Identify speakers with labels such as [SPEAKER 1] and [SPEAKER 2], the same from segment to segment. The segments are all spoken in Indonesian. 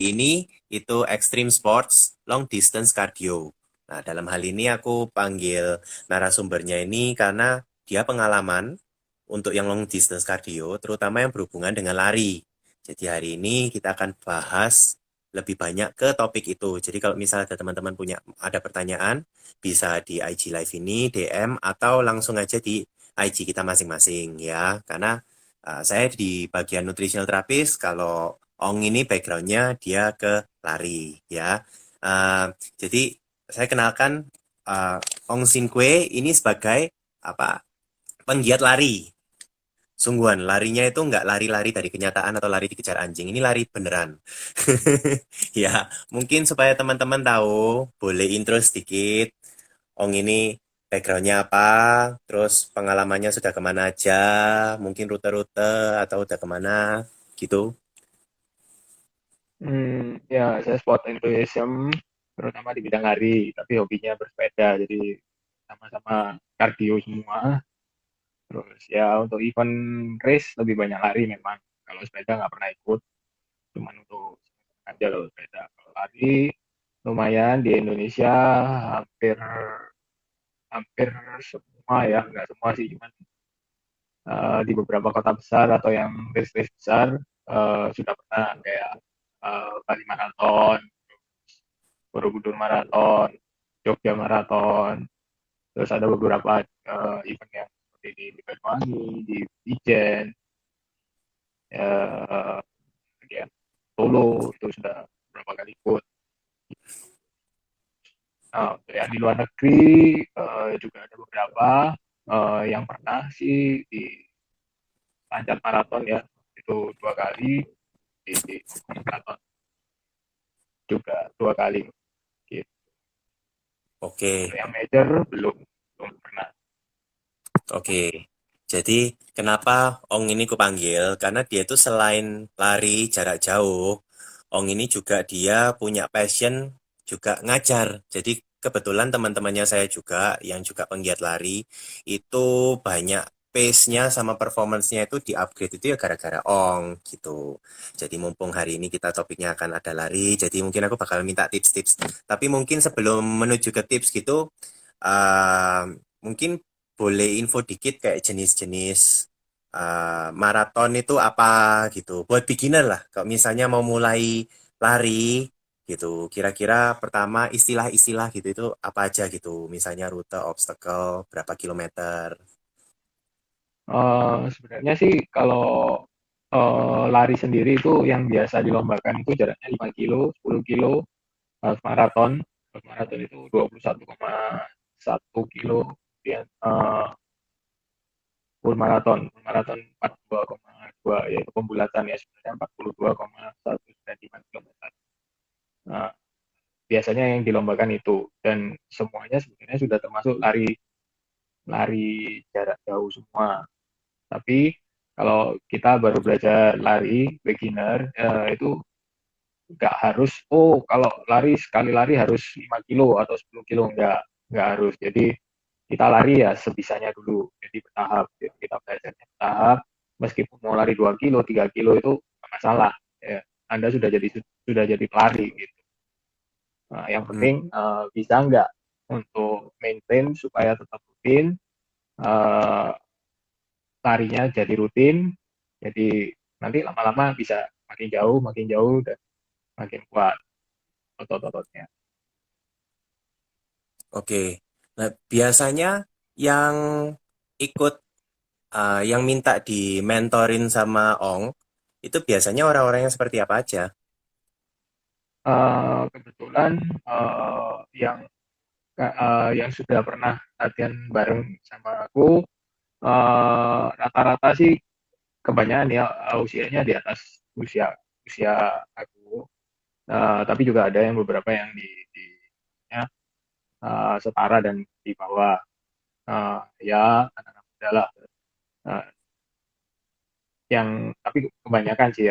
[SPEAKER 1] ini itu Extreme Sports Long Distance Cardio. Nah, dalam hal ini aku panggil narasumbernya ini karena dia pengalaman untuk yang long distance cardio, terutama yang berhubungan dengan lari. Jadi hari ini kita akan bahas lebih banyak ke topik itu. Jadi kalau misalnya ada teman-teman punya ada pertanyaan, bisa di IG Live ini, DM, atau langsung aja di IG kita masing-masing ya. Karena saya di bagian nutritional therapist, kalau Ong ini backgroundnya dia ke lari ya. Jadi saya kenalkan uh, Ong Sin Kue ini sebagai apa penggiat lari. Sungguhan, larinya itu nggak lari-lari dari kenyataan atau lari dikejar anjing. Ini lari beneran. Ya, mungkin supaya teman-teman tahu, boleh intro sedikit. Ong ini backgroundnya apa, terus pengalamannya sudah kemana aja, mungkin rute-rute atau udah kemana, gitu.
[SPEAKER 2] Ya, saya sport enthusiasm, terutama di bidang lari, tapi hobinya bersepeda, jadi sama-sama kardio semua. Terus ya untuk event race lebih banyak lari memang. Kalau sepeda nggak pernah ikut, cuman untuk aja kalau sepeda. Kalau lari lumayan di Indonesia hampir hampir semua ya, nggak semua sih, cuman di beberapa kota besar atau yang race-race besar sudah pernah kayak Bali Marathon, Borobudur Marathon, Jogja Marathon, terus ada beberapa event yang seperti di Banyuwangi, di Ijen, ya, ya, Solo itu sudah beberapa kali ikut. Untuk yang di luar negeri juga ada beberapa yang pernah sih di Lancar Marathon ya, itu 2 kali, di Marathon juga 2 kali. Gitu.
[SPEAKER 1] Oke,
[SPEAKER 2] Untuk yang major belum pernah.
[SPEAKER 1] oke. Jadi kenapa Ong ini kupanggil? Karena dia itu selain lari jarak jauh, Ong ini juga dia punya passion juga ngajar. Jadi kebetulan teman-temannya saya juga yang juga penggiat lari itu banyak pace-nya sama performance-nya itu di-upgrade itu ya gara-gara Ong gitu. Jadi mumpung hari ini kita topiknya akan ada lari, jadi mungkin aku bakal minta tips-tips. Tapi mungkin sebelum menuju ke tips gitu, uh, mungkin boleh info dikit kayak jenis-jenis maraton itu apa gitu. Buat beginner lah. Kalau misalnya mau mulai lari gitu, kira-kira pertama istilah-istilah gitu itu apa aja gitu. Misalnya rute, obstacle, berapa kilometer.
[SPEAKER 2] Sebenarnya sih kalau lari sendiri itu yang biasa dilombakan itu jaraknya 5 kilo, 10 kilo, maraton. Maraton itu 21,1 kilo, kemudian full maraton 42,2 yaitu pembulatan ya sebenarnya 42,195 km. Nah, biasanya yang dilombakan itu dan semuanya sebenarnya sudah termasuk lari lari jarak jauh semua. Tapi kalau kita baru belajar lari beginner itu nggak harus kalau lari sekali lari harus 5 kilo atau 10 kilo nggak harus. Jadi kita lari ya sebisanya dulu. Jadi bertahap. Jadi kita belajarnya bertahap. Meskipun mau lari 2 kilo, 3 kilo itu nggak masalah. Ya. Anda sudah jadi pelari gitu. Nah, yang
[SPEAKER 1] Hmm,
[SPEAKER 2] penting bisa nggak untuk maintain supaya tetap rutin, eh, larinya jadi rutin, jadi nanti lama-lama bisa makin jauh dan makin kuat otot-ototnya.
[SPEAKER 1] oke. Nah, biasanya yang ikut yang minta di mentorin sama Ong itu biasanya orang-orang yang seperti apa aja?
[SPEAKER 2] Kebetulan yang sudah pernah latihan bareng sama aku rata-rata sih kebanyakan ya usianya di atas usia usia aku. Tapi juga ada yang beberapa yang di ya, setara dan di bawah. Ya anak-anak muda lah. Eh, yang tapi kebanyakan sih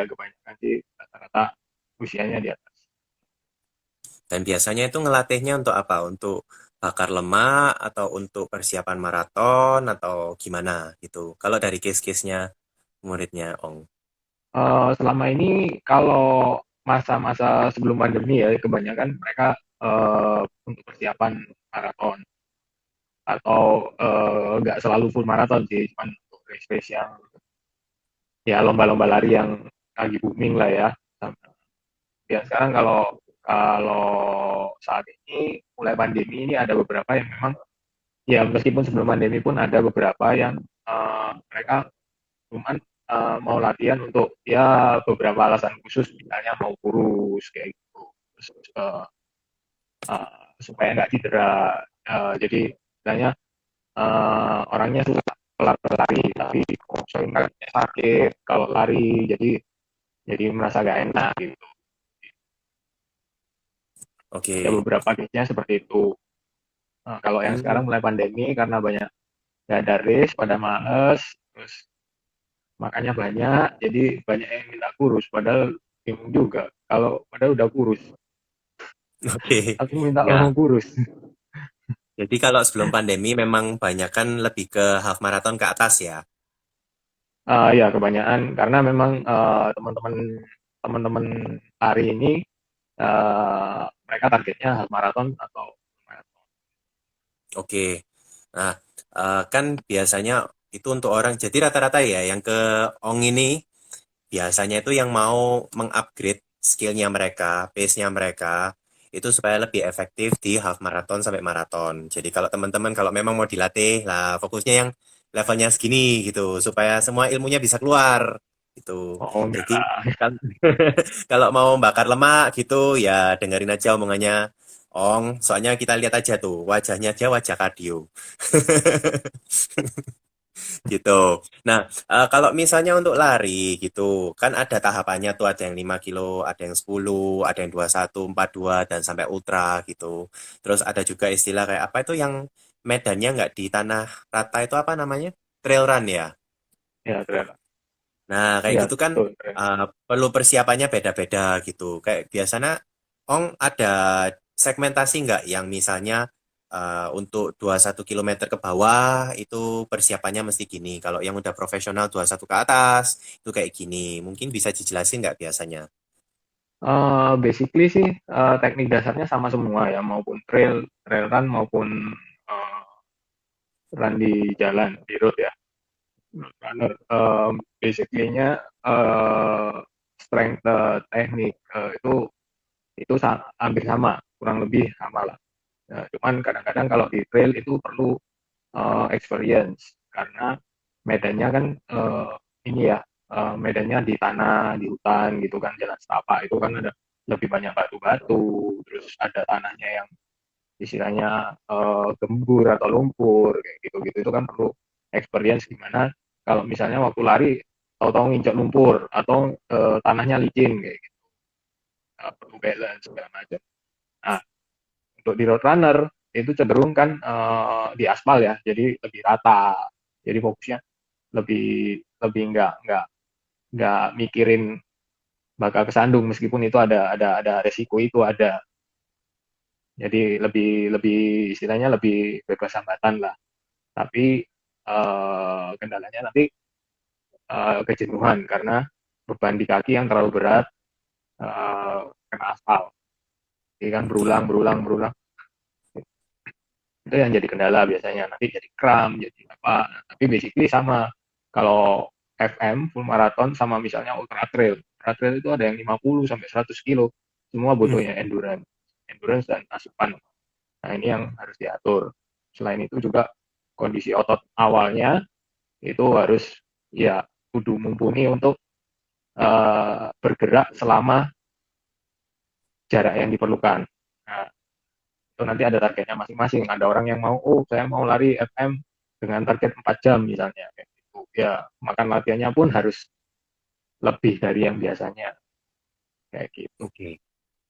[SPEAKER 2] rata-rata usianya di atas.
[SPEAKER 1] Dan biasanya itu ngelatihnya untuk apa? Untuk bakar lemak atau untuk persiapan maraton atau gimana gitu. Kalau dari case-case-nya muridnya Ong.
[SPEAKER 2] Selama ini kalau masa-masa sebelum pandemi ya kebanyakan mereka untuk persiapan maraton atau nggak selalu full maraton sih, cuman untuk race-race yang ya lomba-lomba lari yang lagi booming lah ya. Ya sekarang kalau kalau saat ini mulai pandemi ini ada beberapa yang memang ya meskipun sebelum pandemi pun ada beberapa yang mereka cuman mau latihan untuk ya beberapa alasan khusus misalnya mau kurus kayak gitu. Terus, supaya nggak cedera. Jadi misalnya orangnya suka lari tapi sering kakinya sakit kalau lari jadi merasa gak enak gitu. Ada
[SPEAKER 1] Oke.
[SPEAKER 2] beberapa case-nya seperti itu. Kalau yang sekarang
[SPEAKER 1] Hmm,
[SPEAKER 2] mulai pandemi karena banyak gak ada race pada males terus makanya banyak jadi banyak yang minta kurus padahal bingung juga kalau padahal udah kurus
[SPEAKER 1] oke.
[SPEAKER 2] aku minta
[SPEAKER 1] Ya,
[SPEAKER 2] tolong kurus.
[SPEAKER 1] jadi kalau sebelum pandemi memang banyak kan lebih ke half marathon ke atas ya.
[SPEAKER 2] Ya kebanyakan karena memang teman-teman lari ini mereka targetnya half marathon atau marathon.
[SPEAKER 1] Oke. Nah, kan biasanya itu untuk orang, jadi rata-rata ya yang ke Ong ini biasanya itu yang mau mengupgrade skillnya mereka, pace-nya mereka, itu supaya lebih efektif di half marathon sampai maraton. Jadi kalau teman-teman kalau memang mau dilatih, lah fokusnya yang levelnya segini gitu, supaya semua ilmunya bisa keluar gitu.
[SPEAKER 2] Oh enggak
[SPEAKER 1] Jadi
[SPEAKER 2] lah.
[SPEAKER 1] kan kalau mau bakar lemak gitu, ya dengerin aja omongannya Ong, soalnya kita lihat aja tuh, wajahnya dia wajah kardio. Gitu. Nah, kalau misalnya untuk lari gitu, kan ada tahapannya tuh, ada yang 5 kilo, ada yang 10, ada yang 21, 42, dan sampai ultra gitu. Terus ada juga istilah kayak apa itu yang medannya nggak di tanah rata itu apa namanya? Trail run ya.
[SPEAKER 2] Ya ternyata
[SPEAKER 1] Nah, kayak
[SPEAKER 2] ya
[SPEAKER 1] gitu kan
[SPEAKER 2] betul ternyata.
[SPEAKER 1] perlu persiapannya beda-beda gitu. Kayak biasanya, Ong ada segmentasi nggak yang misalnya untuk 21 kilometer ke bawah itu persiapannya mesti gini. Kalau yang udah profesional 21 ke atas itu kayak gini. Mungkin bisa dijelasin nggak biasanya?
[SPEAKER 2] Basically sih teknik dasarnya sama semua ya maupun trail trail run maupun uh, run di jalan di road ya. Runner basically-nya strength teknik itu hampir sama kurang lebih sama lah. Cuman kadang-kadang kalau di trail itu perlu experience karena medannya kan ini ya medannya di tanah di hutan gitu kan jalan setapak itu kan ada lebih banyak batu-batu terus ada tanahnya yang istilahnya gembur atau lumpur kayak gitu-gitu itu kan perlu experience gimana kalau misalnya waktu lari tahu-tahu nginjak lumpur atau tanahnya licin kayak gitu. Perlu balance segala macam. Nah, untuk di road runner itu cenderung kan di aspal ya, jadi lebih rata. Jadi fokusnya lebih lebih nggak mikirin bakal kesandung meskipun itu ada resiko itu ada. Jadi lebih lebih istilahnya lebih bebas hambatan lah. Tapi kendalanya nanti kejenuhan karena beban di kaki yang terlalu berat kena aspal. Jadi kan
[SPEAKER 1] Oke.
[SPEAKER 2] berulang berulang berulang itu yang jadi kendala biasanya nanti jadi kram jadi apa tapi basically sama kalau FM full marathon sama misalnya ultra trail itu ada yang 50 sampai 100 kilo semua
[SPEAKER 1] Hmm,
[SPEAKER 2] butuhnya endurance dan asupan. Nah ini yang harus diatur selain itu juga kondisi otot awalnya itu harus ya kudu mumpuni untuk bergerak selama jarak yang diperlukan. Nah, itu nanti ada targetnya masing-masing. Ada orang yang mau, oh saya mau lari FM dengan target 4 jam misalnya. Kayak gitu. Ya, makan latihannya pun harus lebih dari yang biasanya. Kayak gitu.
[SPEAKER 1] oke.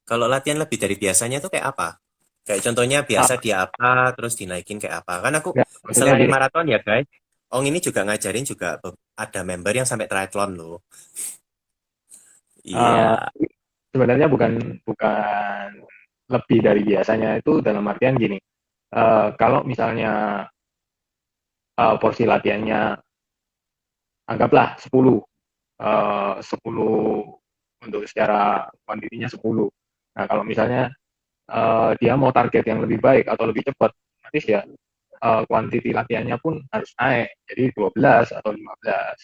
[SPEAKER 1] Kalau latihan lebih dari biasanya tuh kayak apa? Kayak contohnya biasa
[SPEAKER 2] Ah,
[SPEAKER 1] dia apa, terus dinaikin kayak apa. Kan aku
[SPEAKER 2] enggak, maksudnya
[SPEAKER 1] selain
[SPEAKER 2] gini.
[SPEAKER 1] maraton ya guys, Ong ini juga ngajarin juga ada member yang sampai triathlon loh.
[SPEAKER 2] ah,
[SPEAKER 1] Iya.
[SPEAKER 2] sebenarnya bukan bukan lebih dari biasanya itu dalam artian gini. Kalau misalnya porsi latihannya anggaplah 10 10 untuk secara kuantitinya 10. Nah, kalau misalnya dia mau target yang lebih baik atau lebih cepat, nanti ya kuantiti latihannya pun harus naik, jadi 12 atau 15.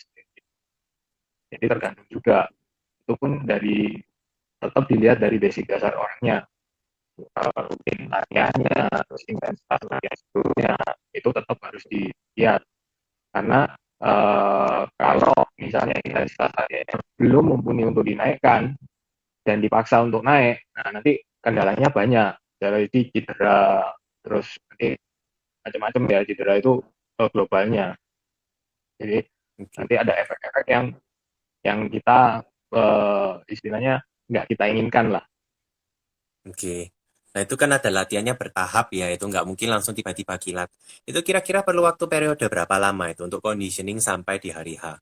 [SPEAKER 2] Jadi tergantung juga, itu pun dari tetap dilihat dari basic dasar orangnya, rutin latihannya, terus intensitas latihan sebelumnya, itu tetap harus dilihat. Karena kalau misalnya intensitas latihannya belum mumpuni untuk dinaikkan dan dipaksa untuk naik, nah nanti kendalanya banyak, jadi cedera, terus nanti macam-macam ya cedera itu globalnya. Jadi
[SPEAKER 1] Oke.
[SPEAKER 2] nanti ada efek-efek yang kita istilahnya nggak kita inginkan lah.
[SPEAKER 1] Oke. Nah, itu kan ada latihannya bertahap ya, itu nggak mungkin langsung tiba-tiba kilat. Itu kira-kira perlu waktu periode berapa lama itu untuk conditioning sampai di hari H?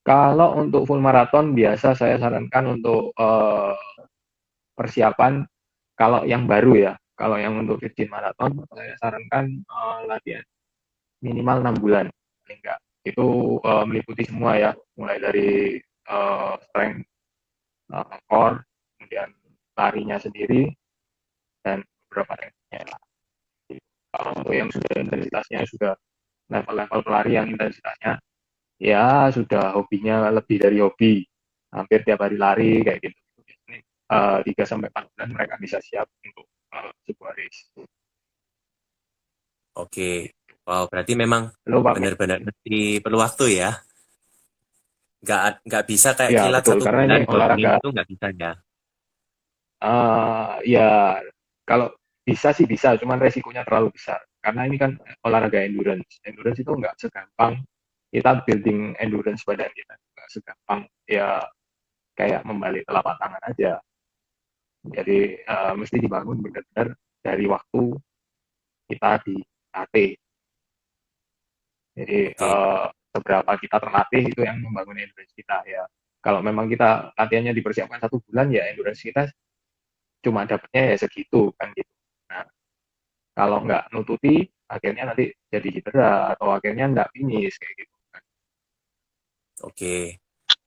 [SPEAKER 2] Kalau untuk full marathon biasa saya sarankan untuk persiapan, kalau yang baru ya, kalau yang untuk Virgin Marathon saya sarankan latihan minimal 6 bulan paling enggak. Itu meliputi semua ya, mulai dari strength, core, kemudian larinya sendiri, dan beberapa tekniknya lah. Kalau untuk yang sudah intensitasnya sudah level-level pelari yang intensitasnya ya sudah hobinya lebih dari hobi, hampir tiap hari lari kayak gitu. Biasanya 3 sampai 4 bulan mereka bisa siap untuk sebuah race.
[SPEAKER 1] Oke. Wow, berarti memang
[SPEAKER 2] Lo Pak,
[SPEAKER 1] benar-benar mesti perlu waktu ya. Nggak bisa kayak
[SPEAKER 2] ya
[SPEAKER 1] kilat
[SPEAKER 2] betul,
[SPEAKER 1] satu
[SPEAKER 2] karena ini
[SPEAKER 1] bulan, 2 minggu
[SPEAKER 2] olahraga
[SPEAKER 1] itu nggak bisa ya.
[SPEAKER 2] ya kalau bisa sih bisa, cuman resikonya terlalu besar. Karena ini kan olahraga endurance. Endurance itu nggak segampang kita building endurance badan kita. Nggak segampang ya kayak membalik telapak tangan aja. Jadi mesti dibangun benar-benar dari waktu kita dilatih. Jadi
[SPEAKER 1] Oke.
[SPEAKER 2] seberapa kita terlatih itu yang membangun endurance kita ya. Kalau memang kita latihannya dipersiapkan 1 bulan ya endurance kita cuma dapatnya ya segitu kan gitu. Nah, kalau nggak nututi akhirnya nanti jadi cedera atau akhirnya nggak finish kayak gitu kan.
[SPEAKER 1] Oke.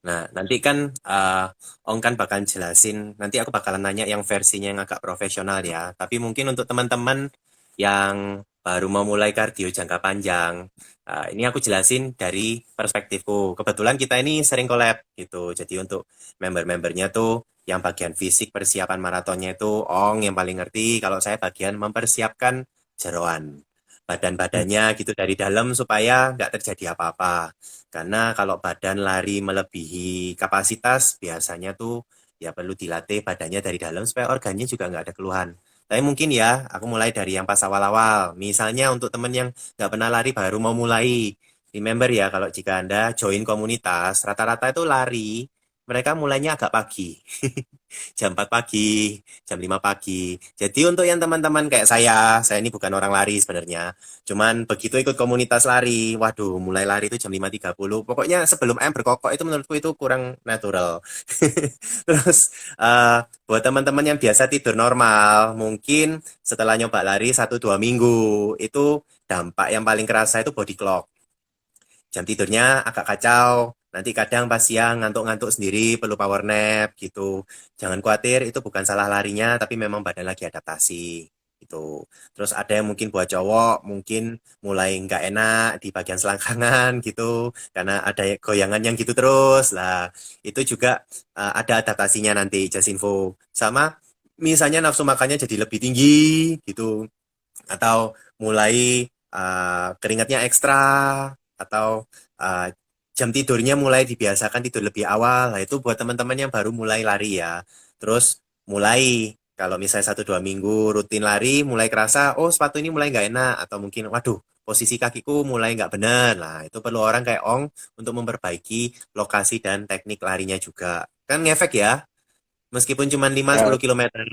[SPEAKER 1] Nah, nanti kan Ong kan bakal jelasin, nanti aku bakalan nanya yang versinya yang agak profesional ya. Tapi mungkin untuk teman-teman yang baru mau mulai kardio jangka panjang, ini aku jelasin dari perspektifku. Kebetulan kita ini sering collab gitu. Jadi untuk member-membernya tuh yang bagian fisik persiapan maratonnya itu Ong yang paling ngerti. Kalau saya bagian mempersiapkan jeroan.
[SPEAKER 2] Hmm.
[SPEAKER 1] Badan-badannya gitu dari dalam supaya nggak terjadi apa-apa. Karena kalau badan lari melebihi kapasitas, biasanya tuh ya perlu dilatih badannya dari dalam supaya organnya juga nggak ada keluhan. Tapi mungkin ya, aku mulai dari yang pas awal-awal. Misalnya untuk temen yang nggak pernah lari baru mau mulai, remember ya kalau jika Anda join komunitas, rata-rata itu lari, mereka mulainya agak pagi. Jam 4 pagi, jam 5 pagi. Jadi untuk yang teman-teman kayak saya ini bukan orang lari sebenarnya. Cuman begitu ikut komunitas lari, waduh, mulai lari itu jam 5.30. Pokoknya sebelum ayam berkokok itu menurutku itu kurang natural. Terus buat teman-teman yang biasa tidur normal, mungkin setelah nyoba lari 1-2 minggu, itu dampak yang paling kerasa itu body clock. Jam tidurnya agak kacau. Nanti kadang pas siang ngantuk-ngantuk sendiri, perlu power nap gitu. Jangan khawatir, itu bukan salah larinya, tapi memang badan lagi adaptasi. Gitu. Terus ada yang mungkin buat cowok, mungkin mulai nggak enak di bagian selangkangan gitu, karena ada goyangan yang gitu terus. Lah, itu juga ada adaptasinya nanti, just info. Sama misalnya nafsu makannya jadi lebih tinggi gitu, atau mulai keringatnya ekstra, atau uh, jam tidurnya mulai dibiasakan tidur lebih awal. Nah, itu buat teman-teman yang baru mulai lari ya. Terus mulai kalau misalnya 1-2 minggu rutin lari, mulai kerasa, oh sepatu ini mulai nggak enak, atau mungkin, waduh, posisi kakiku mulai nggak benar. Nah, itu perlu orang kayak Ong untuk memperbaiki lokasi dan teknik larinya juga. Kan ngefek ya, meskipun cuma lima
[SPEAKER 2] Ya
[SPEAKER 1] sepuluh kilometer.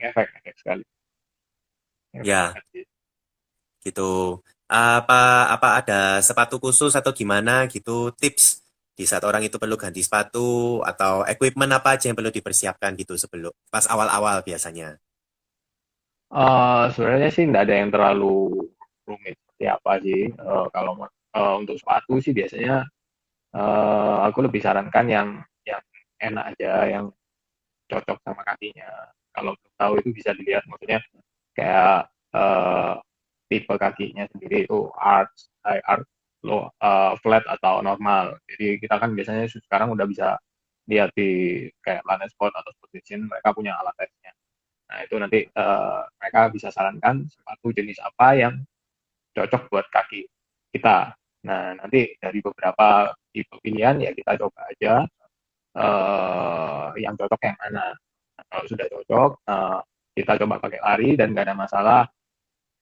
[SPEAKER 2] efek sekali, efek
[SPEAKER 1] Ya,
[SPEAKER 2] banget sih.
[SPEAKER 1] gitu. Apa apa ada sepatu khusus atau gimana gitu tips di saat orang itu perlu ganti sepatu atau equipment apa aja yang perlu dipersiapkan gitu sebelum pas awal-awal biasanya.
[SPEAKER 2] Sebenarnya sih nggak ada yang terlalu rumit seperti apa sih. Kalau untuk sepatu sih biasanya Aku lebih sarankan yang enak aja, yang cocok sama kakinya. Kalau belum tahu itu bisa dilihat, maksudnya kayak tipe kakinya sendiri itu arch, high arch, low, flat atau normal. Jadi kita kan biasanya sekarang udah bisa lihat di kayak Planet Sport atau Sportation, mereka punya alat tesnya. Nah itu nanti mereka bisa sarankan sepatu jenis apa yang cocok buat kaki kita. Nah nanti dari beberapa tipe pilihan ya kita coba aja yang cocok yang mana. Nah, kalau sudah cocok, kita coba pakai lari dan nggak ada masalah.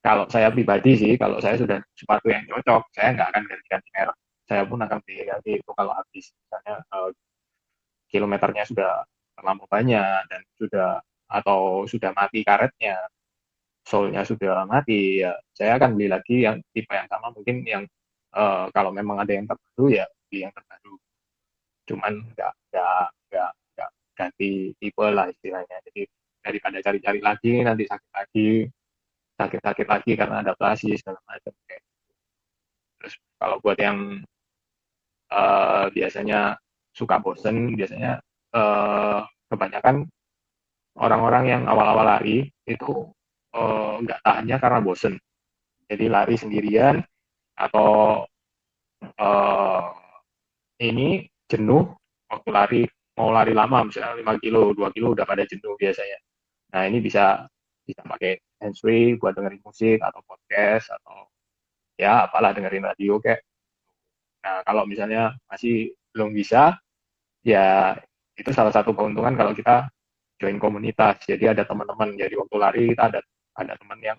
[SPEAKER 2] Kalau saya pribadi sih, kalau saya sudah sepatu yang cocok, saya nggak akan ganti-ganti merek. Saya pun akan ganti itu kalau habis, misalnya kilometernya sudah terlalu banyak dan sudah atau sudah mati karetnya, solnya sudah mati, ya saya akan beli lagi yang tipe yang sama, mungkin yang kalau memang ada yang terbaru ya beli yang terbaru. Cuman nggak ganti tipe lah istilahnya. Jadi daripada cari-cari lagi nanti sakit-sakit lagi karena adaptasi segala macam. Terus kalau buat yang biasanya suka bosen, biasanya kebanyakan orang-orang yang awal-awal lari itu nggak tahannya karena bosen. Jadi lari sendirian atau eh, ini jenuh waktu lari, mau lari lama misalnya 5 kilo 2 kilo udah pada jenuh biasanya. Nah ini bisa bisa pakai handsfree buat dengerin musik atau podcast atau ya apalah dengerin radio kayak. Nah kalau misalnya masih belum bisa, ya itu salah satu keuntungan kalau kita join komunitas. Jadi ada teman-teman, jadi waktu lari kita ada teman yang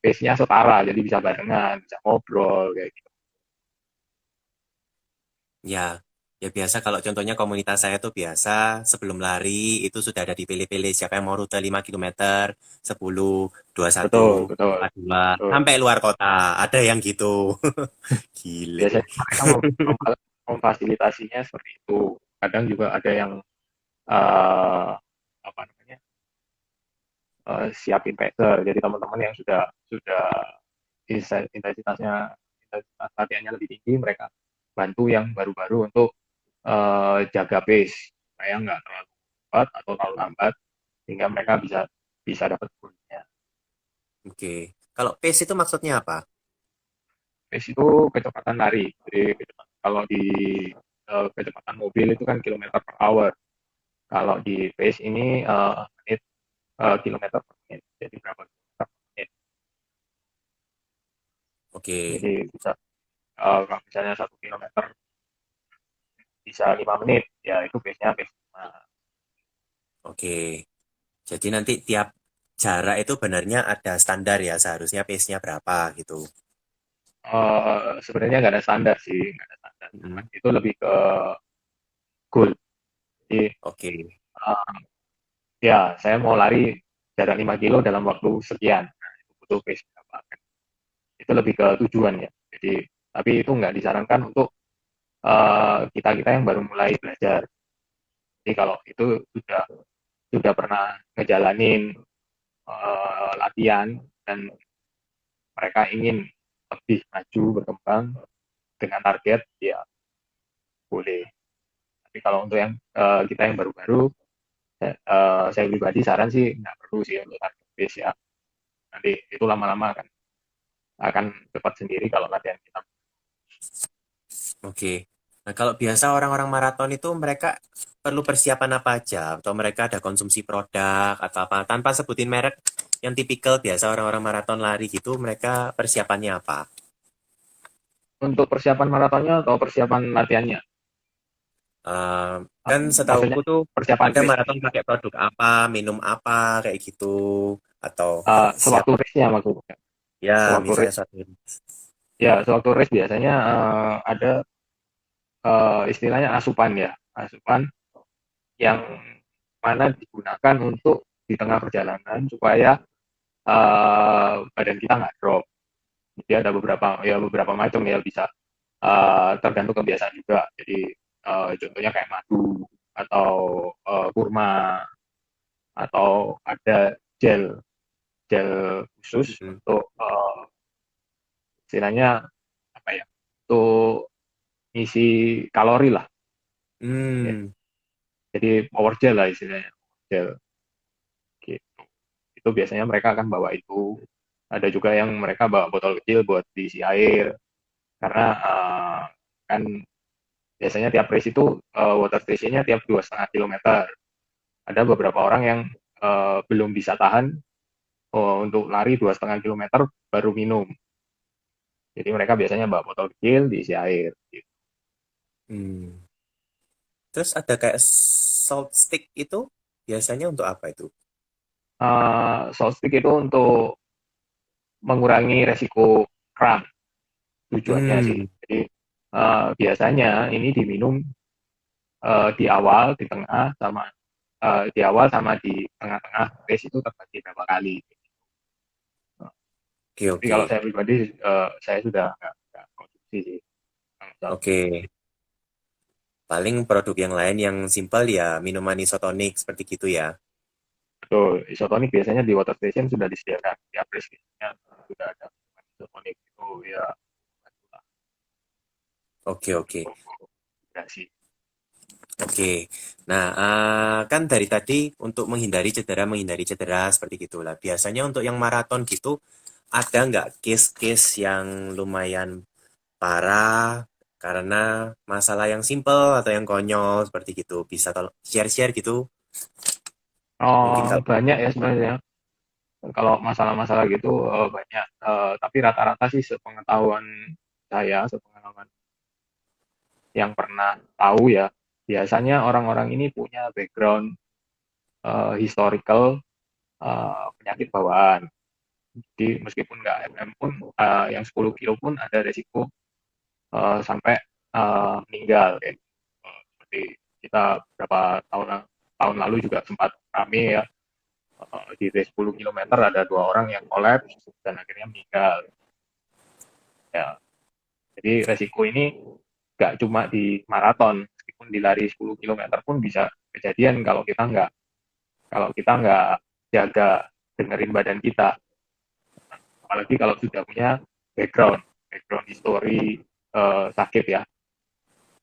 [SPEAKER 2] pace-nya setara, jadi bisa barengan, bisa ngobrol kayak gitu.
[SPEAKER 1] Ya, ya biasa kalau contohnya komunitas saya tuh biasa sebelum lari itu sudah ada dipilih-pilih siapa yang mau rute 5 kilometer, 10, 21,
[SPEAKER 2] Betul, betul,
[SPEAKER 1] 42,
[SPEAKER 2] betul.
[SPEAKER 1] sampai luar kota. Ada yang gitu. Gile.
[SPEAKER 2] Biasanya mereka memfasilitasinya seperti itu. Kadang juga ada yang apa namanya siapin pacer. Jadi teman-teman yang sudah intensitas latihannya lebih tinggi, mereka bantu yang baru-baru untuk jaga pace supaya nggak terlalu cepat atau terlalu lambat sehingga mereka bisa bisa dapat poinnya.
[SPEAKER 1] Oke. Kalau pace itu maksudnya apa?
[SPEAKER 2] Pace itu kecepatan lari. Jadi kalau di kecepatan mobil itu kan kilometer per hour. Kalau di pace ini menit kilometer per menit. Jadi berapa kilometer per menit.
[SPEAKER 1] Oke.
[SPEAKER 2] Jadi bisa kalau misalnya 1 kilometer bisa 5 menit, ya itu pace-nya pace 5.
[SPEAKER 1] Oke. Jadi nanti tiap jarak itu benarnya ada standar ya, seharusnya pace-nya berapa gitu.
[SPEAKER 2] Sebenarnya nggak ada standar sih, nggak ada standar. Cuman
[SPEAKER 1] Mm.
[SPEAKER 2] itu lebih ke goal. Jadi
[SPEAKER 1] Oke.
[SPEAKER 2] uh, ya saya mau lari jarak 5 kilo dalam waktu sekian. Nah, itu butuh pace berapa. Itu lebih ke tujuan ya. Jadi tapi itu nggak disarankan untuk kita-kita yang baru mulai belajar. Jadi kalau itu sudah pernah ngejalanin latihan dan mereka ingin lebih maju berkembang dengan target ya boleh. Tapi kalau untuk yang kita yang baru-baru, saya pribadi saran sih nggak perlu sih untuk target base ya. Nanti itu lama-lama akan cepat sendiri kalau latihan kita.
[SPEAKER 1] Oke. Nah, kalau biasa orang-orang maraton itu mereka perlu persiapan apa aja? Atau mereka ada konsumsi produk atau apa? Tanpa sebutin merek yang tipikal biasa orang-orang maraton lari gitu, mereka persiapannya apa?
[SPEAKER 2] Untuk persiapan maratonnya atau persiapan latihannya,
[SPEAKER 1] Eh, kan
[SPEAKER 2] maksudnya
[SPEAKER 1] setauku tuh
[SPEAKER 2] persiapan
[SPEAKER 1] ada
[SPEAKER 2] race,
[SPEAKER 1] maraton pakai produk apa, minum apa, kayak gitu. Atau siap,
[SPEAKER 2] sewaktu race-nya maksudnya.
[SPEAKER 1] ya
[SPEAKER 2] Sewaktu
[SPEAKER 1] misalnya
[SPEAKER 2] race,
[SPEAKER 1] suatu.
[SPEAKER 2] ya sewaktu race biasanya ada istilahnya asupan ya, asupan yang mana digunakan untuk di tengah perjalanan supaya badan kita nggak drop. Jadi ada beberapa macam ya bisa tergantung kebiasaan juga. Jadi contohnya kayak madu atau kurma atau ada gel gel khusus
[SPEAKER 1] Mm-mm.
[SPEAKER 2] untuk istilahnya apa ya? Untuk ngisi kalori lah. Ya.
[SPEAKER 1] Hmm,
[SPEAKER 2] Jadi power gel lah istilahnya. Gel gitu. Itu biasanya mereka akan bawa itu. Ada juga yang mereka bawa botol kecil buat diisi air karena kan biasanya tiap race itu water stationnya tiap 2,5 kilometer. Ada beberapa orang yang belum bisa tahan untuk lari 2,5 kilometer baru minum. Jadi mereka biasanya bawa botol kecil diisi air. Gitu.
[SPEAKER 1] hmm. Terus ada kayak salt stick itu biasanya untuk apa itu?
[SPEAKER 2] Salt stick itu untuk mengurangi resiko kram tujuannya sih.
[SPEAKER 1] Hmm,
[SPEAKER 2] Jadi biasanya ini diminum di awal, di tengah, sama di awal sama di tengah-tengah race itu terbagi berapa kali.
[SPEAKER 1] oke
[SPEAKER 2] Tapi kalau
[SPEAKER 1] oke
[SPEAKER 2] saya pribadi, saya sudah nggak konsumsi sih.
[SPEAKER 1] oke. Paling produk yang lain yang simpel ya minuman isotonik seperti gitu ya.
[SPEAKER 2] Betul, isotonik biasanya di water station sudah disediakan. Di aplikasinya sudah ada isotonik itu ya.
[SPEAKER 1] Oke oke
[SPEAKER 2] Ya sih.
[SPEAKER 1] oke. Nah, kan dari tadi untuk menghindari cedera seperti gitulah. Biasanya untuk yang maraton gitu ada nggak case-case yang lumayan parah karena masalah yang simple atau yang konyol seperti gitu? Bisa tolong share-share gitu? Mungkin
[SPEAKER 2] Oh,
[SPEAKER 1] kalau
[SPEAKER 2] banyak ya sebenarnya. Kalau masalah-masalah gitu banyak. Tapi rata-rata sih sepengetahuan saya, sepengalaman yang pernah tahu ya, biasanya orang-orang ini punya background historical penyakit bawaan. Jadi meskipun nggak MM pun, yang 10 kilo pun ada resiko sampai meninggal. Kayak. Seperti kita beberapa tahun lalu juga sempat rame ya, di race 10 kilometer ada 2 orang yang kolaps dan akhirnya meninggal. Ya, jadi resiko ini nggak cuma di maraton, meskipun di lari 10 kilometer pun bisa kejadian kalau kita nggak jaga dengerin badan kita. Apalagi kalau sudah punya background history sakit ya,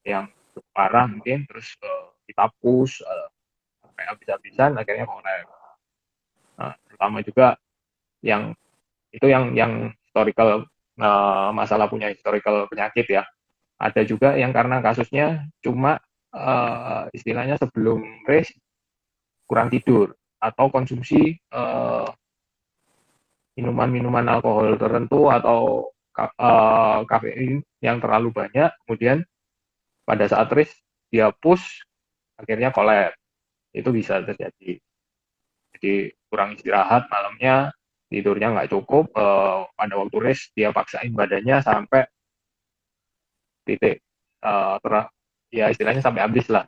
[SPEAKER 2] yang parah mungkin, terus kita push sampai habis-habisan akhirnya kolaps. Nah, terutama juga yang yang historical, masalah punya historical penyakit ya. Ada juga yang karena kasusnya cuma istilahnya sebelum race kurang tidur atau konsumsi minuman-minuman alkohol tertentu atau kafein yang terlalu banyak, kemudian pada saat race dia push akhirnya kolaps. Itu bisa terjadi. Jadi kurang istirahat malamnya, tidurnya nggak cukup, pada waktu race dia paksain badannya sampai titik ter ya istilahnya sampai habis lah.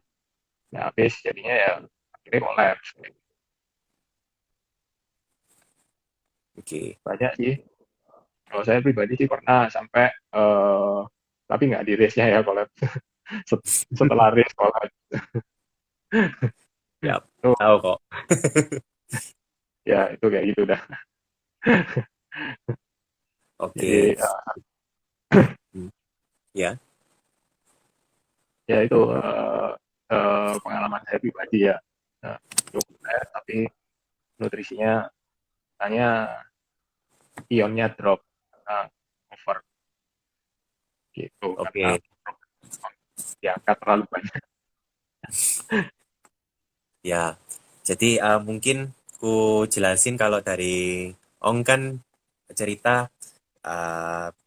[SPEAKER 2] Ya habis jadinya ya akhirnya kolaps.
[SPEAKER 1] oke.
[SPEAKER 2] Banyak sih. Kalau saya pribadi sih pernah sampai tapi nggak di race-nya ya kolaps. Setelah race kolaps.
[SPEAKER 1] Ya,
[SPEAKER 2] Itu
[SPEAKER 1] tahu kok.
[SPEAKER 2] ya itu kayak gitu dah.
[SPEAKER 1] Oke.
[SPEAKER 2] Jadi
[SPEAKER 1] Hmm, ya,
[SPEAKER 2] ya itu pengalaman saya pribadi ya. Cukup tapi nutrisinya hanya ionnya drop karena over gitu karena
[SPEAKER 1] oke.
[SPEAKER 2] diangkat terlalu banyak.
[SPEAKER 1] Ya, jadi mungkin ku jelasin kalau dari Ong kan cerita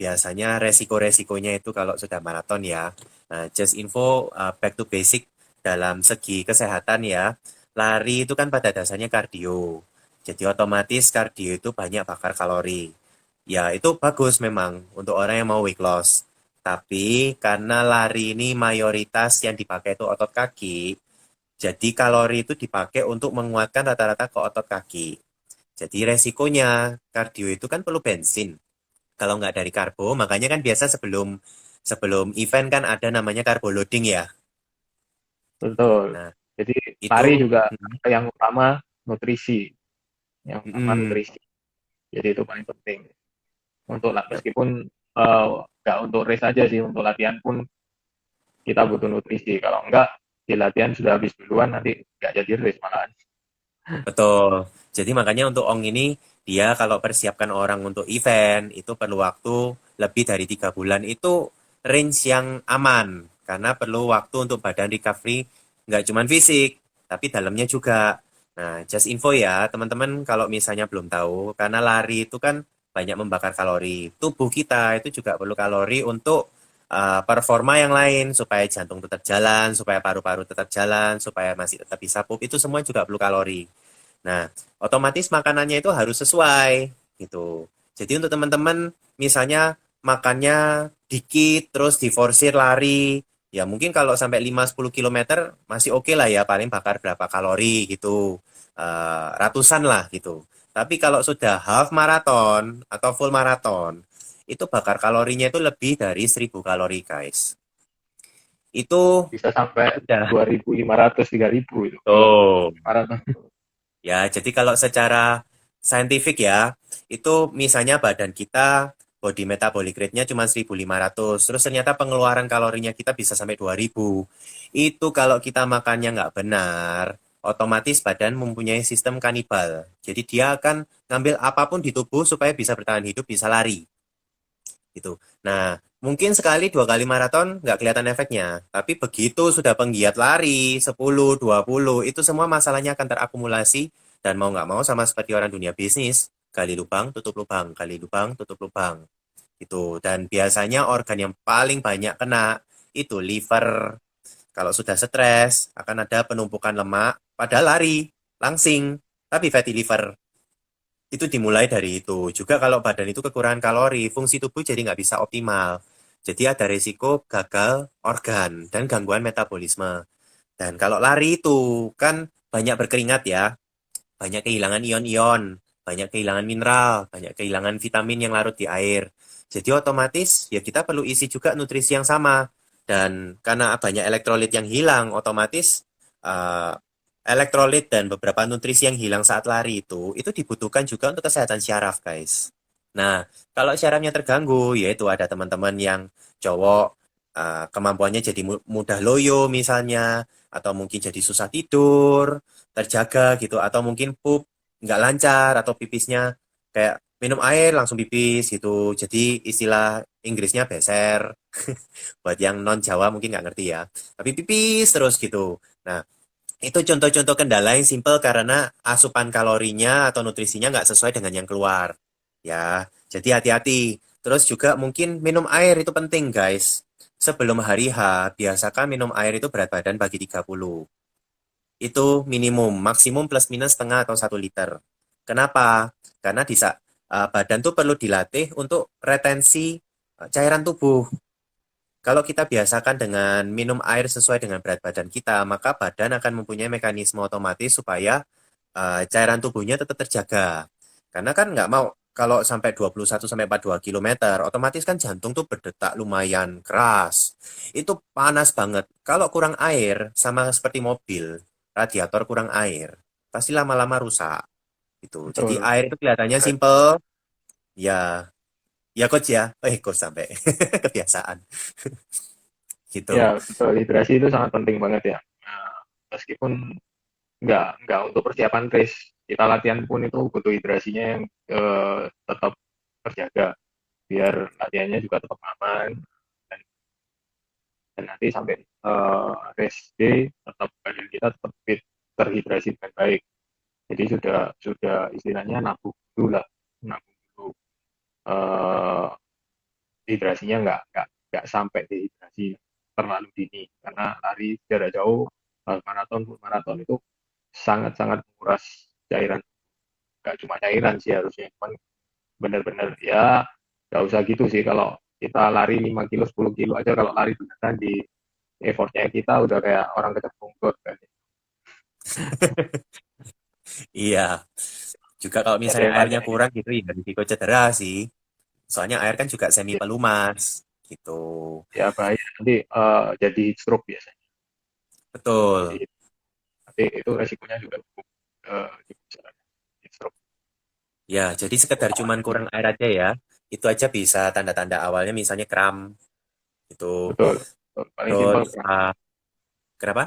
[SPEAKER 1] biasanya resiko-resikonya itu kalau sudah maraton ya. Nah, just info back to basic dalam segi kesehatan ya. Lari itu kan pada dasarnya kardio. Jadi otomatis kardio itu banyak bakar kalori. Ya, itu bagus memang untuk orang yang mau weight loss. Tapi karena lari ini mayoritas yang dipakai itu otot kaki, jadi kalori itu dipakai untuk menguatkan rata-rata ke otot kaki. Jadi resikonya kardio itu kan perlu bensin. Kalau nggak dari karbo, makanya kan biasa sebelum sebelum event kan ada namanya carbo loading ya.
[SPEAKER 2] Betul.
[SPEAKER 1] Nah,
[SPEAKER 2] Jadi
[SPEAKER 1] itu
[SPEAKER 2] lari juga
[SPEAKER 1] mm,
[SPEAKER 2] yang utama nutrisi, yang utama
[SPEAKER 1] mm,
[SPEAKER 2] nutrisi. Jadi itu paling penting. Untuk
[SPEAKER 1] yap,
[SPEAKER 2] meskipun nggak untuk race aja sih, untuk latihan pun kita butuh nutrisi. Kalau enggak, di latihan sudah habis duluan, nanti nggak jadi race malahan.
[SPEAKER 1] Betul. Jadi makanya untuk Ong ini, dia kalau persiapkan orang untuk event, itu perlu waktu lebih dari 3 bulan. Itu range yang aman. Karena perlu waktu untuk badan recovery, nggak cuma fisik, tapi dalamnya juga. Nah, just info ya, teman-teman kalau misalnya belum tahu, karena lari itu kan banyak membakar kalori. Tubuh kita itu juga perlu kalori untuk performa yang lain, supaya jantung tetap jalan, supaya paru-paru tetap jalan, supaya masih tetap bisa pup, itu semua juga perlu kalori. Nah, otomatis makanannya itu harus sesuai gitu. Jadi untuk teman-teman misalnya makannya dikit terus diforsir lari, ya mungkin kalau sampai 5-10 kilometer masih oke lah ya, paling bakar berapa kalori gitu. Ratusan lah gitu. Tapi kalau sudah half marathon atau full marathon, itu bakar kalorinya itu lebih dari 1.000 kalori, guys. Itu
[SPEAKER 2] Bisa sampai
[SPEAKER 1] udah
[SPEAKER 2] 2.500, 3.000 itu kalau
[SPEAKER 1] tuh.
[SPEAKER 2] maraton.
[SPEAKER 1] Ya, jadi kalau secara saintifik ya, itu misalnya badan kita body metabolic rate-nya cuma 1.500, terus ternyata pengeluaran kalorinya kita bisa sampai 2.000. Itu kalau kita makannya nggak benar, otomatis badan mempunyai sistem kanibal. Jadi dia akan ngambil apapun di tubuh supaya bisa bertahan hidup, bisa lari gitu. Nah, mungkin sekali 2 kali maraton nggak kelihatan efeknya, tapi begitu sudah penggiat lari 10, 20, itu semua masalahnya akan terakumulasi dan mau nggak mau sama seperti orang dunia bisnis, gali lubang, tutup lubang, gali lubang, tutup lubang gitu. Dan biasanya organ yang paling banyak kena itu liver. Kalau sudah stres akan ada penumpukan lemak, padahal lari, langsing, tapi fatty liver. Itu dimulai dari itu. Juga kalau badan itu kekurangan kalori, fungsi tubuh jadi nggak bisa optimal. Jadi ada resiko gagal organ dan gangguan metabolisme. Dan kalau lari itu kan banyak berkeringat ya, banyak kehilangan ion-ion, banyak kehilangan mineral, banyak kehilangan vitamin yang larut di air. Jadi otomatis ya kita perlu isi juga nutrisi yang sama. Dan karena banyak elektrolit yang hilang, otomatis uh, elektrolit dan beberapa nutrisi yang hilang saat lari itu dibutuhkan juga untuk kesehatan syaraf, guys. Nah, kalau syarafnya terganggu, yaitu ada teman-teman yang cowok kemampuannya jadi mudah loyo misalnya, atau mungkin jadi susah tidur, terjaga gitu, atau mungkin pup nggak lancar, atau pipisnya kayak minum air langsung pipis gitu. Jadi istilah Inggrisnya beser. Buat yang non Jawa mungkin nggak ngerti ya. Tapi pipis terus gitu. Nah, itu contoh-contoh kendala yang simple karena asupan kalorinya atau nutrisinya nggak sesuai dengan yang keluar. Ya, jadi hati-hati. Terus juga mungkin minum air itu penting, guys. Sebelum hari H, biasakan minum air itu berat badan bagi 30. Itu minimum, maksimum plus minus setengah atau 1 liter. Kenapa? Karena badan tuh perlu dilatih untuk retensi cairan tubuh. Kalau kita biasakan dengan minum air sesuai dengan berat badan kita, maka badan akan mempunyai mekanisme otomatis supaya cairan tubuhnya tetap terjaga. Karena kan nggak mau kalau sampai 21 sampai 42 kilometer, otomatis kan jantung tuh berdetak lumayan keras. Itu panas banget. Kalau kurang air, sama seperti mobil, radiator kurang air, pasti lama-lama rusak. Gitu. Jadi
[SPEAKER 2] Betul.
[SPEAKER 1] air itu kelihatannya simple, ya, ya coach ya. Coach sampai kebiasaan.
[SPEAKER 2] Ya,
[SPEAKER 1] Gitu.
[SPEAKER 2] betul. Hidrasi itu sangat penting banget ya. Nah, meskipun nggak untuk persiapan race, kita latihan pun itu butuh hidrasinya yang tetap terjaga biar latihannya juga tetap aman dan, dan nanti sampai race day tetap badan kita tetap fit, terhidrasi dengan baik. Jadi sudah istilahnya nabung dulu lah, nabung dulu eh, hidrasinya nggak sampai dehidrasi terlalu dini karena lari jarak jauh maraton full maraton itu sangat-sangat menguras cairan, nggak cuma cairan sih harusnya, cuman benar-benar ya nggak usah gitu sih kalau kita lari 5 kilo 10 kilo aja, kalau lari beneran di effortnya kita udah kayak orang kecebongkot kan.
[SPEAKER 1] Iya. Juga kalau
[SPEAKER 2] Jadi
[SPEAKER 1] misalnya airnya
[SPEAKER 2] makanya
[SPEAKER 1] kurang gitu ya risiko cedera sih. Soalnya air kan juga semi
[SPEAKER 2] ya,
[SPEAKER 1] pelumas gitu.
[SPEAKER 2] ya bahaya nanti jadi stroke biasanya, jadi
[SPEAKER 1] Betul.
[SPEAKER 2] nanti itu resikonya juga cukup besar, stroke.
[SPEAKER 1] Ya, jadi sekedar cuman kurang air aja ya. Itu aja bisa tanda-tanda awalnya misalnya kram gitu.
[SPEAKER 2] Betul. Paling simpel
[SPEAKER 1] Terus
[SPEAKER 2] kram.
[SPEAKER 1] kenapa?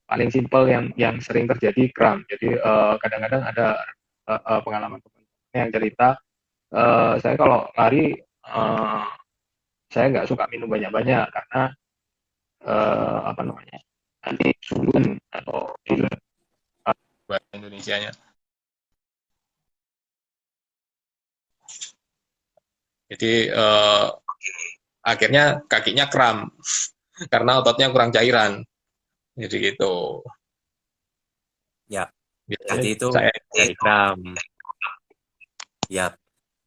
[SPEAKER 2] Paling simpel yang sering terjadi kram. Jadi kadang-kadang ada pengalaman teman yang cerita, saya kalau lari saya nggak suka minum banyak-banyak karena apa namanya, nanti sulun atau bahasa Indonesianya. Jadi akhirnya kakinya kram karena ototnya kurang cairan. Jadi gitu.
[SPEAKER 1] Ya,
[SPEAKER 2] Biasanya
[SPEAKER 1] jadi itu
[SPEAKER 2] saya
[SPEAKER 1] dari kram. Ya,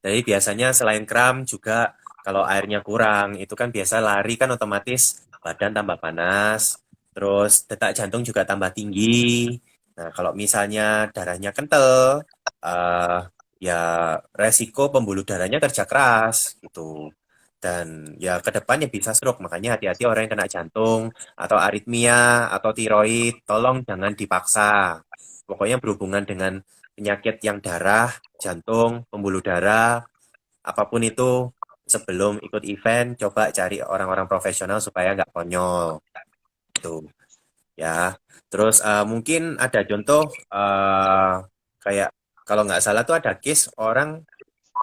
[SPEAKER 1] jadi biasanya selain kram juga kalau airnya kurang, itu kan biasa lari kan otomatis badan tambah panas, terus detak jantung juga tambah tinggi. Nah, kalau misalnya darahnya kental, eh ya resiko pembuluh darahnya kerja keras gitu. Dan ya ke depannya bisa stroke, makanya hati-hati orang yang kena jantung atau aritmia atau tiroid, tolong jangan dipaksa. Pokoknya berhubungan dengan penyakit yang darah, jantung, pembuluh darah, apapun itu sebelum ikut event coba cari orang-orang profesional supaya nggak konyol tuh ya. Terus mungkin ada contoh kayak kalau nggak salah tuh ada case orang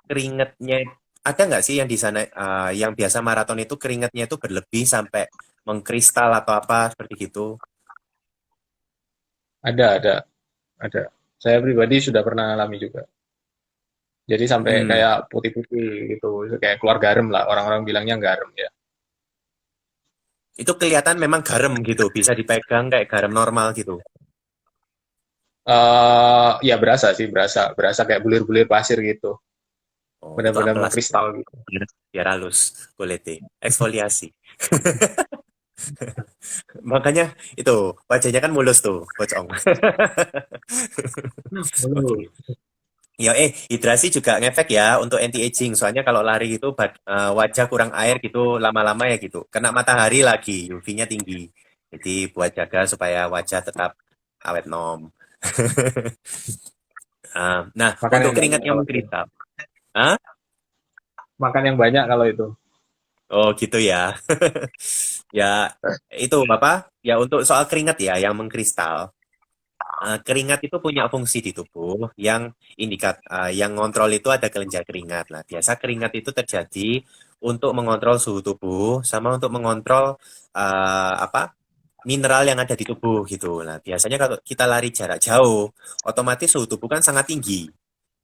[SPEAKER 1] keringetnya ada nggak sih yang di sana yang biasa maraton itu keringetnya itu berlebih sampai mengkristal atau apa seperti gitu.
[SPEAKER 2] ada. Saya pribadi sudah pernah alami juga. Jadi sampai
[SPEAKER 1] Hmm,
[SPEAKER 2] kayak putih-putih gitu, kayak keluar garam lah. Orang-orang bilangnya garam ya.
[SPEAKER 1] itu kelihatan memang garam gitu, bisa dipegang kayak garam normal gitu.
[SPEAKER 2] Ya berasa sih, berasa, berasa kayak bulir-bulir pasir gitu.
[SPEAKER 1] Oh, itu
[SPEAKER 2] Benar-benar
[SPEAKER 1] amplas itu.
[SPEAKER 2] mengkristal gitu.
[SPEAKER 1] Biar halus kulitnya. Eksfoliasi. Makanya itu wajahnya kan mulus tuh, pocong. Oke.
[SPEAKER 2] Betul.
[SPEAKER 1] Ya, hidrasi juga ngefek ya untuk anti aging. Soalnya kalau lari gitu wajah kurang air gitu lama-lama ya gitu. Kena matahari lagi, UV-nya tinggi. Jadi buat jaga supaya wajah tetap awet nom. Nah,
[SPEAKER 2] Makan
[SPEAKER 1] untuk
[SPEAKER 2] yang
[SPEAKER 1] keringat
[SPEAKER 2] banyak
[SPEAKER 1] yang
[SPEAKER 2] kalau itu.
[SPEAKER 1] mengkristal. Hah?
[SPEAKER 2] Makan yang banyak kalau itu.
[SPEAKER 1] Oh gitu ya. Ya itu Bapak. Ya untuk soal keringat ya yang mengkristal. Keringat itu punya fungsi di tubuh yang ngontrol itu ada kelenjar keringat. Nah, biasa keringat itu terjadi untuk mengontrol suhu tubuh sama untuk mengontrol apa mineral yang ada di tubuh gitu. Nah, biasanya kalau kita lari jarak jauh, otomatis suhu tubuh kan sangat tinggi.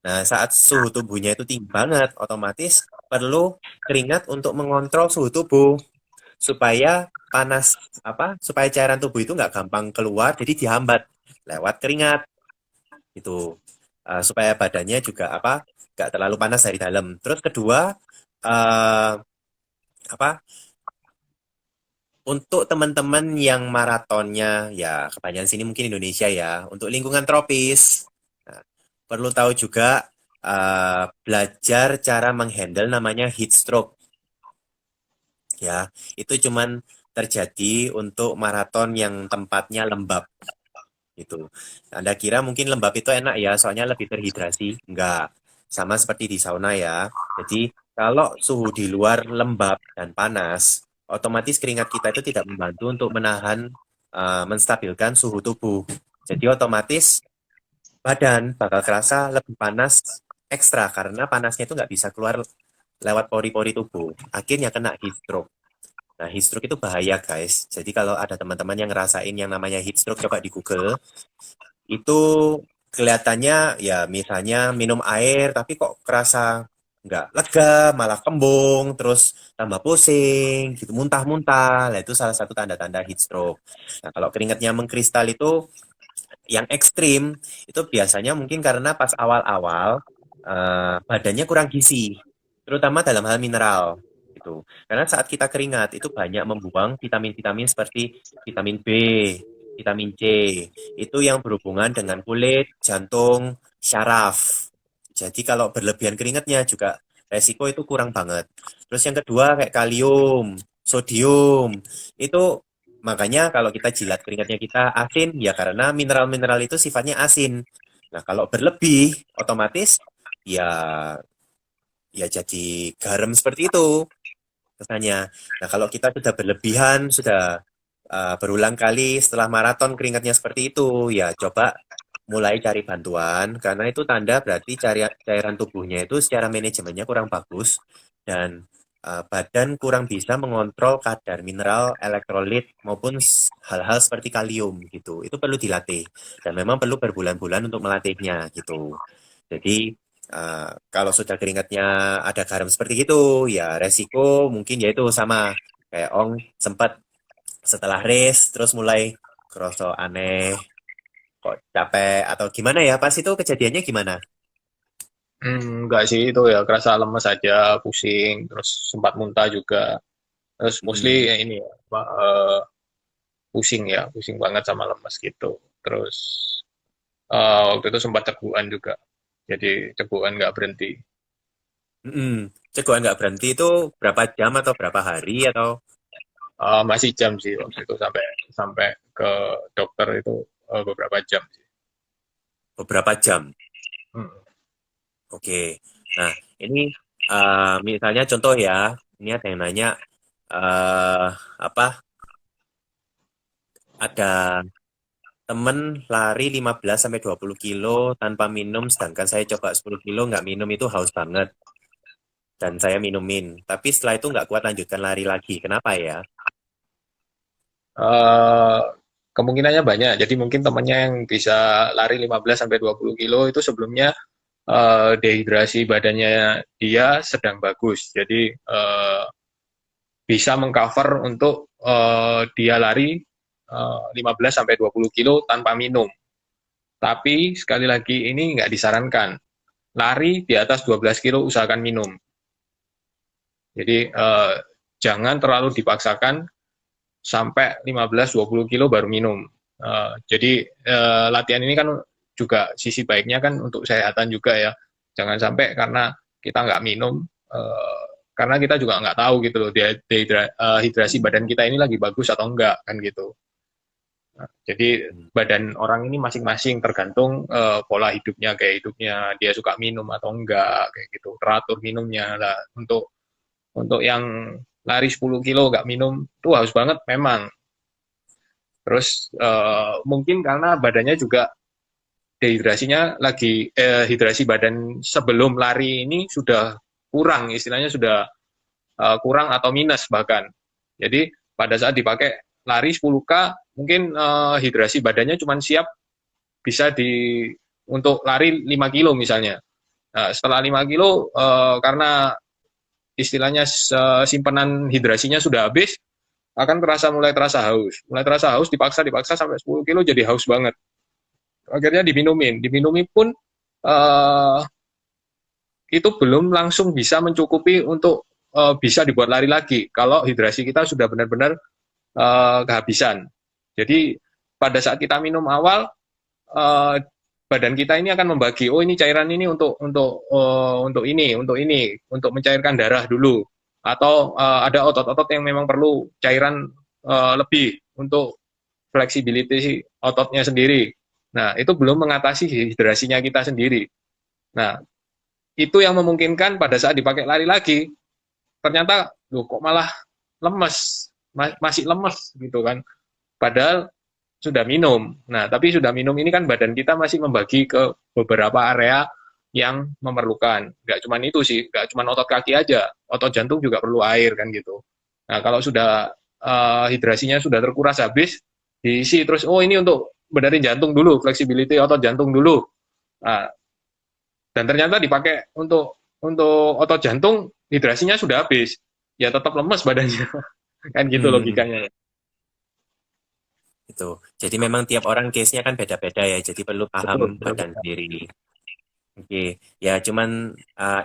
[SPEAKER 1] Nah, saat suhu tubuhnya itu tinggi banget, otomatis perlu keringat untuk mengontrol suhu tubuh supaya panas supaya cairan tubuh itu nggak gampang keluar, jadi dihambat lewat keringat itu. Supaya badannya juga nggak terlalu panas dari dalam. Terus kedua eh, apa untuk teman-teman yang maratonnya ya kebanyakan sini mungkin Indonesia ya untuk lingkungan tropis. Nah, perlu tahu juga belajar cara menghandle namanya heat stroke ya. Itu cuman terjadi untuk maraton yang tempatnya lembab gitu. Anda kira mungkin lembab itu enak ya, soalnya lebih terhidrasi? Enggak. Sama seperti di sauna ya. Jadi kalau suhu di luar lembab dan panas, otomatis keringat kita itu tidak membantu untuk menahan, menstabilkan suhu tubuh. Jadi otomatis badan bakal kerasa lebih panas ekstra karena panasnya itu nggak bisa keluar lewat pori-pori tubuh. Akhirnya kena heat stroke. Nah, heat stroke itu bahaya, guys. Jadi kalau ada teman-teman yang ngerasain yang namanya heat stroke, coba di Google. Itu kelihatannya ya misalnya minum air tapi kok kerasa nggak lega, malah kembung, terus tambah pusing, gitu, muntah-muntah. Nah, itu salah satu tanda-tanda heat stroke. Nah, kalau keringatnya mengkristal itu yang ekstrim, itu biasanya mungkin karena pas awal-awal badannya kurang gizi, terutama dalam hal mineral. Gitu. Karena saat kita keringat itu banyak membuang vitamin-vitamin seperti vitamin B, vitamin C, itu yang berhubungan dengan kulit, jantung, syaraf. Jadi kalau berlebihan keringatnya juga resiko itu kurang banget. Terus yang kedua kayak kalium, sodium, itu makanya kalau kita jilat keringatnya kita asin ya karena mineral-mineral itu sifatnya asin. Nah, kalau berlebih otomatis ya ya jadi garam seperti itu. kesannya. Nah, kalau kita sudah berlebihan, sudah berulang kali setelah maraton keringatnya seperti itu, ya coba mulai cari bantuan, karena itu tanda berarti cairan tubuhnya itu secara manajemennya kurang bagus, dan badan kurang bisa mengontrol kadar mineral, elektrolit, maupun hal-hal seperti kalium gitu. Itu perlu dilatih, dan memang perlu berbulan-bulan untuk melatihnya gitu. Jadi, kalau sudah keringatnya ada garam seperti itu, ya resiko mungkin yaitu sama kayak Ong sempat setelah race terus mulai kerasa aneh, kok capek atau gimana ya? Pas itu kejadiannya gimana?
[SPEAKER 2] Enggak sih, itu ya kerasa lemes aja, pusing, terus sempat muntah juga. Terus mostly
[SPEAKER 1] Hmm,
[SPEAKER 2] ya ini ya, apa, pusing ya, pusing banget sama lemes gitu. Terus waktu itu sempat cegukan juga. Jadi cegukan nggak berhenti.
[SPEAKER 1] Cegukan nggak berhenti itu berapa jam atau berapa hari atau
[SPEAKER 2] Masih jam sih waktu itu sampai sampai ke dokter itu beberapa jam sih.
[SPEAKER 1] beberapa jam?
[SPEAKER 2] Hmm.
[SPEAKER 1] Oke. Nah, ini misalnya contoh ya, ini ada yang nanya eh apa? Ada temen lari 15 sampai 20 kilo tanpa minum, sedangkan saya coba 10 kilo nggak minum itu haus banget. Dan saya minumin. Tapi setelah itu nggak kuat lanjutkan lari lagi. Kenapa ya?
[SPEAKER 2] Eh, Kemungkinannya banyak. Jadi mungkin temannya yang bisa lari 15 sampai 20 kilo itu sebelumnya dehidrasi badannya dia sedang bagus. Jadi bisa mengcover untuk dia lari 15 sampai 20 kilo tanpa minum. Tapi sekali lagi ini nggak disarankan. Lari di atas 12 kilo usahakan minum. Jadi jangan terlalu dipaksakan sampai 15-20 kilo baru minum. Jadi latihan ini kan juga sisi baiknya kan untuk kesehatan juga ya. Jangan sampai karena kita nggak minum, karena kita juga nggak tahu gitu loh, hidrasi badan kita ini lagi bagus atau enggak kan gitu. Jadi
[SPEAKER 1] Hmm.
[SPEAKER 2] badan orang ini masing-masing tergantung pola hidupnya, kayak hidupnya dia suka minum atau enggak kayak gitu. Teratur minumnya lah. Untuk yang lari 10 kilo nggak minum itu harus banget memang. Terus mungkin karena badannya juga dehidrasinya lagi hidrasi badan sebelum lari ini sudah kurang, istilahnya sudah kurang atau minus bahkan. Jadi pada saat dipakai lari 10K mungkin hidrasi badannya cuma siap bisa untuk lari 5 kilo misalnya. Nah, setelah 5 kilo karena istilahnya simpanan hidrasinya sudah habis, akan mulai terasa haus. Mulai terasa haus, dipaksa sampai 10 kilo jadi haus banget. Akhirnya diminumi pun uh, itu belum langsung bisa mencukupi untuk bisa dibuat lari lagi kalau hidrasi kita sudah benar-benar kehabisan. Jadi pada saat kita minum awal, uh, badan kita ini akan membagi, oh ini cairan ini untuk mencairkan darah dulu, atau ada otot-otot yang memang perlu cairan lebih untuk fleksibilitas ototnya sendiri. Nah, itu belum mengatasi hidrasinya kita sendiri. Nah, itu yang memungkinkan pada saat dipakai lari lagi, ternyata loh kok malah lemes, masih lemes gitu kan. Padahal sudah minum. Nah, tapi sudah minum ini kan badan kita masih membagi ke beberapa area yang memerlukan. Nggak cuma itu sih, nggak cuma otot kaki aja, otot jantung juga perlu air kan gitu. Nah, kalau sudah hidrasinya sudah terkuras habis, diisi terus, oh ini untuk benerin jantung dulu, fleksibilitas otot jantung dulu. Nah, dan ternyata dipakai untuk otot jantung, hidrasinya sudah habis. Ya tetap lemes badannya. Kan gitu
[SPEAKER 1] Hmm,
[SPEAKER 2] logikanya.
[SPEAKER 1] itu. Jadi memang tiap orang case-nya kan beda-beda ya. Jadi perlu paham
[SPEAKER 2] Betul, betul.
[SPEAKER 1] badan sendiri. Oke, ya cuman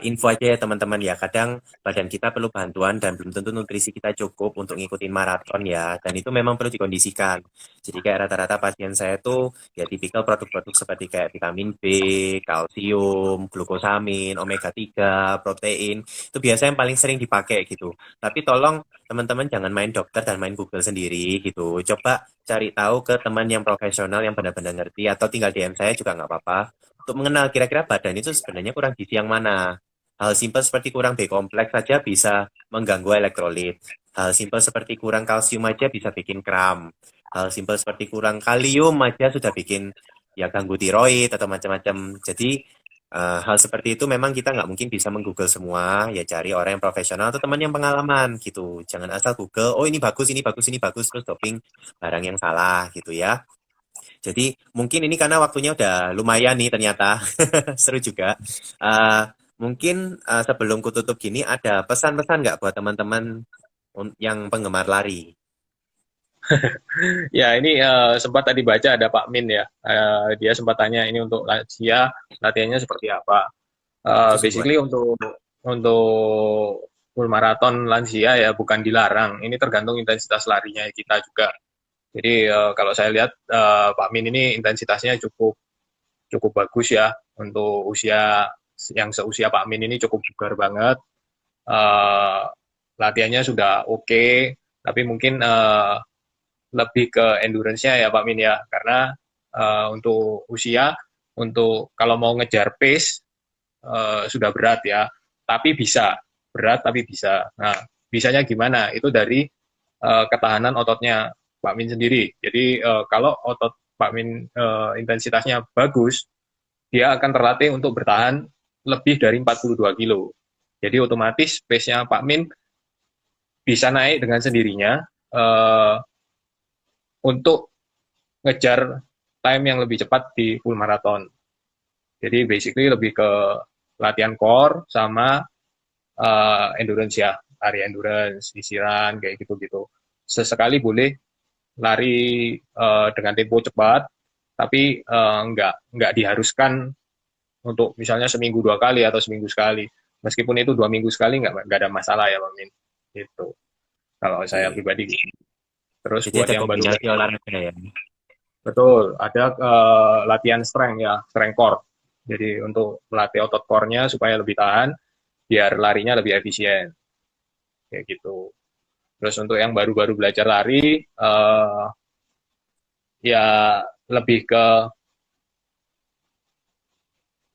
[SPEAKER 1] info aja ya teman-teman ya. Kadang badan kita perlu bantuan dan belum tentu nutrisi kita cukup untuk ngikutin maraton ya. Dan itu memang perlu dikondisikan. Jadi kayak rata-rata pasien saya tuh ya tipikal produk-produk seperti kayak vitamin B, kalsium, glukosamin, omega 3, protein. Itu biasa yang paling sering dipakai gitu. Tapi tolong teman-teman jangan main dokter dan main Google sendiri gitu. Coba cari tahu ke teman yang profesional yang benar-benar ngerti atau tinggal DM saya juga nggak apa-apa untuk mengenal kira-kira badan itu sebenarnya kurang gizi yang mana. Hal simpel seperti kurang B kompleks saja bisa mengganggu elektrolit. Hal simpel seperti kurang kalsium aja bisa bikin kram. Hal simpel seperti kurang kalium aja sudah bikin ya ganggu tiroid atau macam-macam. Jadi hal seperti itu memang kita nggak mungkin bisa menggoogle semua. Ya cari orang yang profesional atau teman yang pengalaman gitu. Jangan asal Google, oh ini bagus, ini bagus, ini bagus, terus doping barang yang salah gitu ya. Jadi mungkin ini karena waktunya udah lumayan nih ternyata. Seru juga. Eh, mungkin sebelum kututup gini ada pesan-pesan nggak buat teman-teman yang penggemar lari?
[SPEAKER 3] Ya, ini sempat tadi baca ada Pak Min ya. Dia sempat tanya ini untuk lansia latihannya seperti apa.
[SPEAKER 1] Itu sebuah.
[SPEAKER 3] Basically untuk full maraton lansia ya bukan dilarang. Ini tergantung intensitas larinya kita juga. Jadi kalau saya lihat Pak Min ini intensitasnya cukup cukup bagus ya untuk usia yang seusia Pak Min ini cukup bugar banget. Eh, Latihannya sudah oke, tapi mungkin lebih ke endurance-nya ya Pak Min ya, karena untuk usia, untuk kalau mau ngejar pace sudah berat ya, tapi bisa berat tapi bisa. Nah, bisanya gimana? Itu dari ketahanan ototnya Pak Min sendiri. Jadi kalau otot Pak Min intensitasnya bagus, dia akan terlatih untuk bertahan lebih dari 42 kilo. Jadi otomatis pace-nya Pak Min bisa naik dengan sendirinya uh, untuk ngejar time yang lebih cepat di full marathon. Jadi basically lebih ke latihan core sama endurance ya, lari endurance, sisiran kayak gitu-gitu. Sesekali boleh lari dengan tempo cepat, tapi nggak diharuskan untuk misalnya seminggu 2 kali atau seminggu sekali. Meskipun itu 2 minggu sekali nggak ada masalah ya, Bang Min. Itu kalau saya
[SPEAKER 1] Oke.
[SPEAKER 3] pribadi. Terus
[SPEAKER 1] Jadi
[SPEAKER 3] buat
[SPEAKER 1] ada
[SPEAKER 3] yang baru
[SPEAKER 1] kombinasi olahraga ya.
[SPEAKER 3] betul, ada latihan strength ya, strength core. Jadi untuk melatih otot core-nya supaya lebih tahan, biar larinya lebih efisien, kayak gitu. Terus untuk yang baru-baru belajar lari, ya lebih ke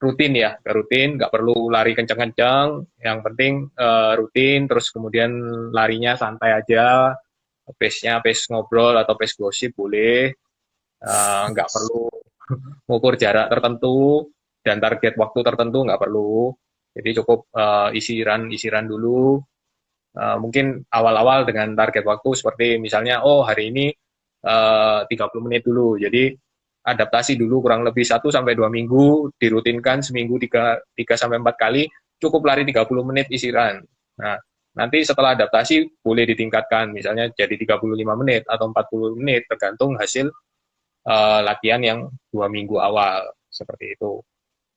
[SPEAKER 3] rutin ya, ke rutin, nggak perlu lari kencang-kencang, yang penting rutin, terus kemudian larinya santai aja, pace-nya pace ngobrol atau pace gosip boleh, nggak perlu mengukur jarak tertentu dan target waktu tertentu nggak perlu. Jadi cukup isiran dulu. Mungkin awal-awal dengan target waktu seperti misalnya, oh hari ini 30 menit dulu. Jadi adaptasi dulu kurang lebih 1 sampai 2 minggu, dirutinkan seminggu 3 sampai 4 kali, cukup lari 30 menit isiran. Nah, nanti setelah adaptasi boleh ditingkatkan, misalnya jadi 35 menit atau 40 menit, tergantung hasil latihan yang 2 minggu awal seperti itu.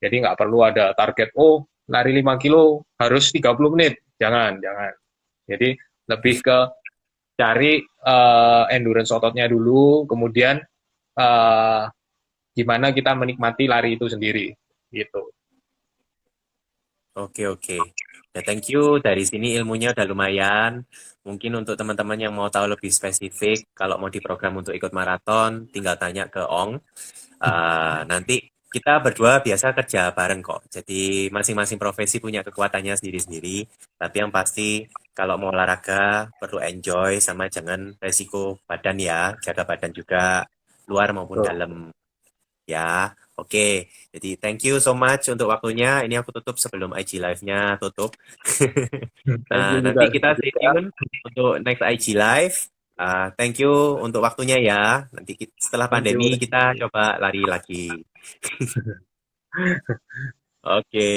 [SPEAKER 3] Jadi nggak perlu ada target, oh lari 5 kilo harus 30 menit. Jangan, jangan. Jadi lebih ke cari endurance ototnya dulu, kemudian uh, gimana kita menikmati lari itu sendiri. Gitu.
[SPEAKER 1] Oke, oke. Ya, thank you. Dari sini ilmunya udah lumayan. Mungkin untuk teman-teman yang mau tahu lebih spesifik, kalau mau diprogram untuk ikut maraton, tinggal tanya ke Ong. Nanti kita berdua biasa kerja bareng kok. Jadi masing-masing profesi punya kekuatannya sendiri-sendiri. Tapi yang pasti kalau mau olahraga perlu enjoy sama jangan resiko badan ya. Jaga badan juga luar maupun
[SPEAKER 3] So,
[SPEAKER 1] dalam ya. Oke. Jadi thank you so much untuk waktunya. Ini aku tutup sebelum IG live-nya tutup.
[SPEAKER 3] thank
[SPEAKER 1] Nah,
[SPEAKER 3] you
[SPEAKER 1] nanti
[SPEAKER 3] juga.
[SPEAKER 1] kita stay tune untuk next IG live. Thank you untuk waktunya ya. Nanti setelah
[SPEAKER 3] Thank
[SPEAKER 1] pandemi
[SPEAKER 3] you.
[SPEAKER 1] kita coba lari lagi. Oke,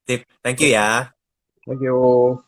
[SPEAKER 1] sip. Thank you ya.
[SPEAKER 3] Thank you.